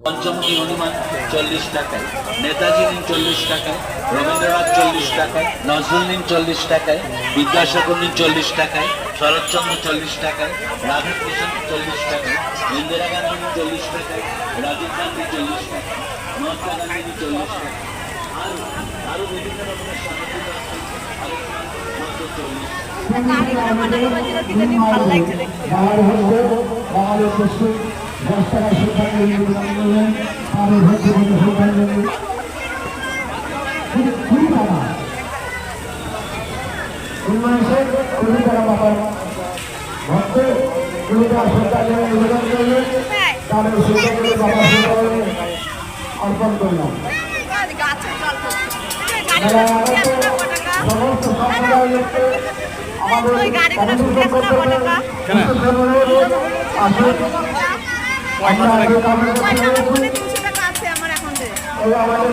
পঞ্চমুখী হনুমান 40 টাকায়, নেতাজি নিন 40 টাকায়, রবীন্দ্রনাথ 40 টাকায়, নজরুল নিন 40 টাকায়, বিদ্যাসাগর নিন 40 টাকায়, শরৎচন্দ্র 40 টাকায়, রাধাকৃষ্ণ 40 টাকায়, ইন্দিরা গান্ধী 40 টাকায়, রাজীব গান্ধী 40 টাকায়, মহাত্মা গান্ধী 40 টাকায়, আরো বিভিন্ন রকমের সামগ্রী আছে মাত্র 40 অর্পণ করলাম। সমস্ত সম্প্রদায়কে আমাদের